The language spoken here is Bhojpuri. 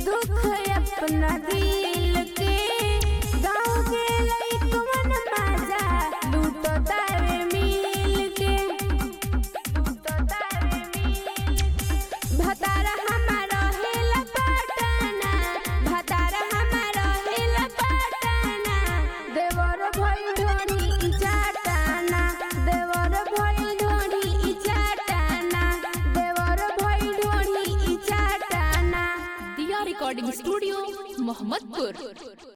अपना दिल के गाँव के लइकवन मजा लूटो तारे मिल के भतारा हमारा हेला पटना भतारा हमारा हेला पटना देवर भइल ढोरी चाटना देवर भइल ढोरी चाटना देवर भइल ढोरी चाटना। दिया रिकॉर्डिंग स्टूडियो मोहम्मदपुर।